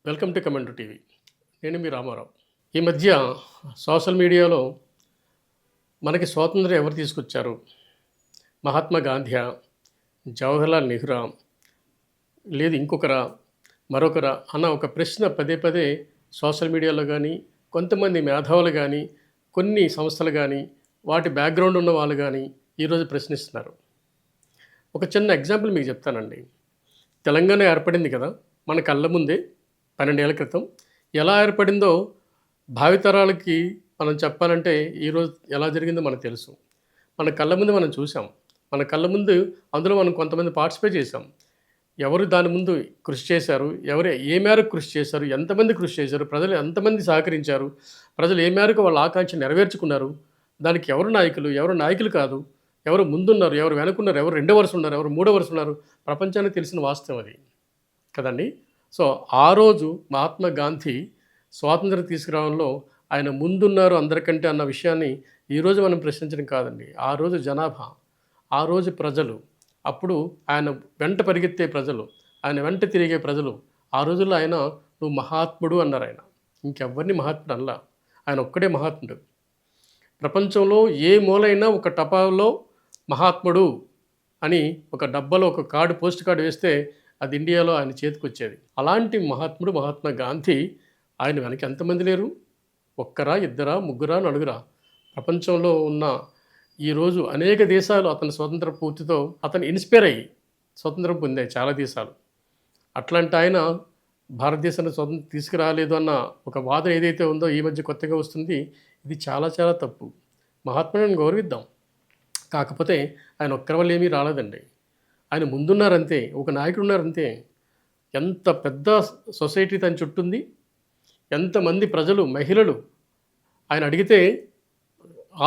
Welcome to comment TV. నేను మీ రామారావు. ఈ మధ్య సోషల్ మీడియాలో మనకి స్వాతంత్రం ఎవరు తీసుకొచ్చారు? మహాత్మా గాంధీయా, జవహర్లాల్ నెహ్రూ, లేదు ఇంకొకరా, మరొకరా అన్న ఒక ప్రశ్న పదే పదే సోషల్ మీడియాలో కానీ, కొంతమంది మేధావులు కానీ, కొన్ని సంస్థలు కానీ, వాటి బ్యాక్గ్రౌండ్ ఉన్న వాళ్ళు కానీ ఈరోజు ప్రశ్నిస్తున్నారు. ఒక చిన్న ఎగ్జాంపుల్ మీకు చెప్తానండి. తెలంగాణ ఏర్పడింది కదా మన కళ్ళ ముందే 12 ఏళ్ల క్రితం. ఎలా ఏర్పడిందో భావితరాలకి మనం చెప్పాలంటే ఈరోజు ఎలా జరిగిందో మనకు తెలుసు. మన కళ్ళ ముందు మనం చూసాం. మన కళ్ళ ముందు అందులో మనం కొంతమంది పార్టిసిపేట్ చేశాం. ఎవరు దాని ముందు కృషి చేశారు, ఎవరు ఏ మేరకు కృషి చేశారు, ఎంతమంది కృషి చేశారు, ప్రజలు ఎంతమంది సహకరించారు, ప్రజలు ఏ మేరకు వాళ్ళ ఆకాంక్ష నెరవేర్చుకున్నారు, దానికి ఎవరు నాయకులు, ఎవరు నాయకులు కాదు, ఎవరు ముందున్నారు, ఎవరు వెనుకున్నారు, ఎవరు రెండో వరుస ఉన్నారు, ఎవరు మూడో వరుస ఉన్నారు, ప్రపంచానికి తెలిసిన వాస్తవం అది కదండి. సో ఆ రోజు మహాత్మా గాంధీ స్వాతంత్రం తీసుకురావడంలో ఆయన ముందున్నారు అందరికంటే అన్న విషయాన్ని ఈరోజు మనం ప్రశ్నించడం కాదండి. ఆ రోజు జనాభా, ఆ రోజు ప్రజలు, అప్పుడు ఆయన వెంట పరిగెత్తే ప్రజలు, ఆయన వెంట తిరిగే ప్రజలు, ఆ రోజుల్లో ఆయన నువ్వు మహాత్ముడు అన్నారు. ఆయన ఇంకెవ్వరిని మహాత్ముడు అనలా, ఆయన ఒక్కడే మహాత్ముడు. ప్రపంచంలో ఏ మూలైనా ఒక టపాలో మహాత్ముడు అని ఒక డబ్బాలో ఒక కార్డు, పోస్ట్ కార్డు వేస్తే అది ఇండియాలో ఆయన చేతికి వచ్చేది. అలాంటి మహాత్ముడు మహాత్మా గాంధీ, ఆయన వెనక ఎంతమంది లేరు? ఒక్కరా, ఇద్దరా, ముగ్గురా, నలుగురా? ప్రపంచంలో ఉన్న ఈరోజు అనేక దేశాలు అతని స్వతంత్ర పూర్తితో అతను ఇన్స్పైర్ అయ్యి స్వతంత్రం పొందాయి చాలా దేశాలు. అట్లాంటి ఆయన భారతదేశాన్ని స్వతంత్రం తీసుకురాలేదు అన్న ఒక వాదన ఏదైతే ఉందో ఈ మధ్య కొత్తగా వస్తుంది, ఇది చాలా చాలా తప్పు. మహాత్ముడిని గౌరవిద్దాం, కాకపోతే ఆయన ఒక్కరి వల్ల ఏమీ రాలేదండి. ఆయన ముందున్నారంతే, ఒక నాయకుడు ఉన్నారంతే. ఎంత పెద్ద సొసైటీ తన చుట్టుంది, ఎంతమంది ప్రజలు, మహిళలు ఆయన అడిగితే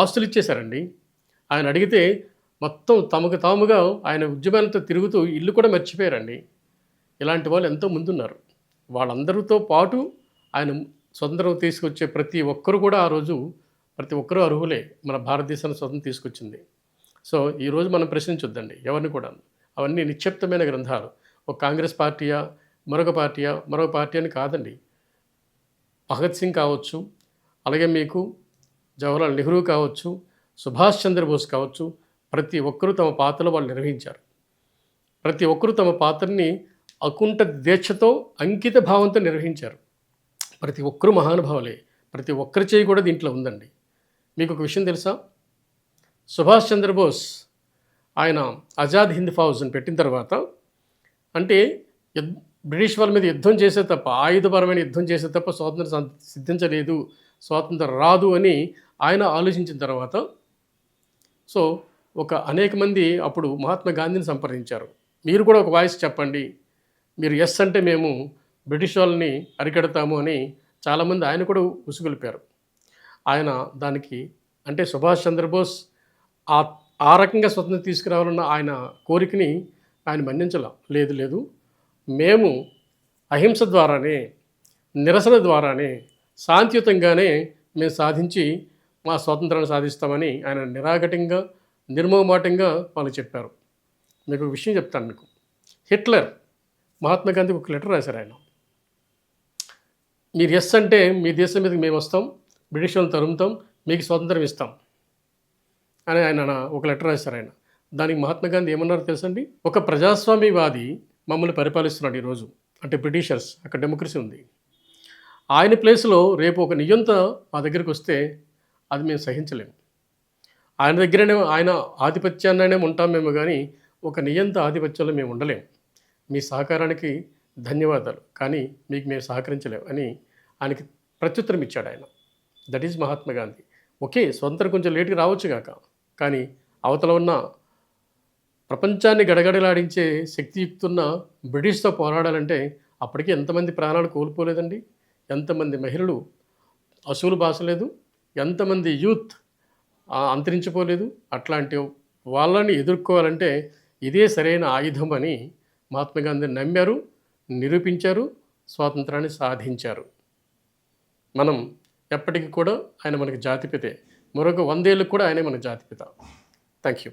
ఆస్తులు ఇచ్చేశారండి. ఆయన అడిగితే మొత్తం తమకు తాముగా ఆయన ఉద్యమాలతో తిరుగుతూ ఇల్లు కూడా మర్చిపోయారండి. ఇలాంటి వాళ్ళు ఎంతో ముందున్నారు. వాళ్ళందరితో పాటు ఆయన స్వతంత్రం తీసుకొచ్చే ప్రతి ఒక్కరు కూడా ఆ రోజు ప్రతి ఒక్కరూ అర్హులే. మన భారతదేశాన్ని స్వతంత్రం తీసుకొచ్చింది. సో ఈరోజు మనం ప్రశ్నించొద్దండి ఎవరిని కూడా. అవన్నీ నిక్షిప్తమైన గ్రంథాలు. ఒక కాంగ్రెస్ పార్టీయా, మరొక పార్టీ అని కాదండి. భగత్ సింగ్ కావచ్చు, అలాగే మీకు జవహర్లాల్ నెహ్రూ కావచ్చు, సుభాష్ చంద్రబోస్ కావచ్చు, ప్రతి ఒక్కరూ తమ పాత్రలో వాళ్ళు నిర్వహించారు. ప్రతి ఒక్కరూ తమ పాత్రని అకుంఠ దీక్షతో, అంకిత భావంతో నిర్వహించారు. ప్రతి ఒక్కరూ మహానుభావులే. ప్రతి ఒక్కరి చేయి కూడా దీంట్లో ఉందండి. మీకు ఒక విషయం తెలుసా? సుభాష్ చంద్రబోస్ ఆయన ఆజాద్ హింద్ ఫౌజ్ని పెట్టిన తర్వాత, అంటే బ్రిటిష్ వాళ్ళ మీద యుద్ధం చేసే తప్ప, ఆయుధపరమైన యుద్ధం చేసే తప్ప స్వాతంత్రం సిద్ధించలేదు, స్వాతంత్రం రాదు అని ఆయన ఆలోచించిన తర్వాత, సో అనేక మంది అప్పుడు మహాత్మా గాంధీని సంప్రదించారు. మీరు కూడా ఒక వాయిస్ చెప్పండి, మీరు ఎస్ అంటే మేము బ్రిటిష్ వాళ్ళని అరికడతాము అని చాలామంది ఆయన కూడా ఉసుగొలిపారు. ఆయన దానికి, అంటే సుభాష్ చంద్రబోస్ ఆ రకంగా స్వతంత్రం తీసుకురావాలన్న ఆయన కోరికని ఆయన మన్నించాల. లేదు, మేము అహింస ద్వారానే, నిరసన ద్వారానే, శాంతియుతంగానే మేము సాధించి మా స్వాతంత్రాన్ని సాధిస్తామని ఆయన నిరాఘటంగా, నిర్మోహమాటంగా వాళ్ళు చెప్పారు. మీకు ఒక విషయం చెప్తాను. మీకు హిట్లర్ మహాత్మా గాంధీకి ఒక లెటర్ రాశారు. ఆయన, మీరు ఎస్ అంటే మీ దేశం మీదకి మేము వస్తాం, బ్రిటిష్ వాళ్ళని తరుముతాం, మీకు స్వాతంత్రం ఇస్తాం అని ఆయన ఒక లెటర్ రాశారు. ఆయన దానికి మహాత్మా గాంధీ ఏమన్నారో తెలుసండి? ఒక ప్రజాస్వామ్యవాది మమ్మల్ని పరిపాలిస్తున్నాడు ఈరోజు, అంటే బ్రిటిషర్స్, అక్కడ డెమోక్రసీ ఉంది. ఆయన ప్లేస్లో రేపు ఒక నియంత మా దగ్గరికి వస్తే అది మేము సహించలేము. ఆయన దగ్గరనే, ఆయన ఆధిపత్యాన్నే ఉంటాం మేము, కానీ ఒక నియంత ఆధిపత్యంలో మేము ఉండలేము. మీ సహకారానికి ధన్యవాదాలు, కానీ మీకు మేము సహకరించలేము అని ఆయనకి ప్రత్యుత్తరం ఇచ్చాడు ఆయన. That is Mahatma Gandhi. Okay, స్వతంత్రం కొంచెం లేటుగా రావచ్చు కాక, కానీ అవతల ఉన్న ప్రపంచాన్ని గడగడలాడించే శక్తియుక్తున్న బ్రిటిష్తో పోరాడాలంటే అప్పటికి ఎంతమంది ప్రాణాలు కోల్పోలేదండి, ఎంతమంది మహిళలు అసూలు బాసలేదు, ఎంతమంది యూత్ అంతరించిపోలేదు. అట్లాంటి వాళ్ళని ఎదుర్కోవాలంటే ఇదే సరైన ఆయుధం అని మహాత్మా గాంధీ నమ్మారు, నిరూపించారు, స్వాతంత్రాన్ని సాధించారు. మనం ఎప్పటికీ కూడా ఆయన మనకి జాతిపితే. మరొక 100 ఏళ్ళకు కూడా ఆయనే మన జాతిపిత. Thank you.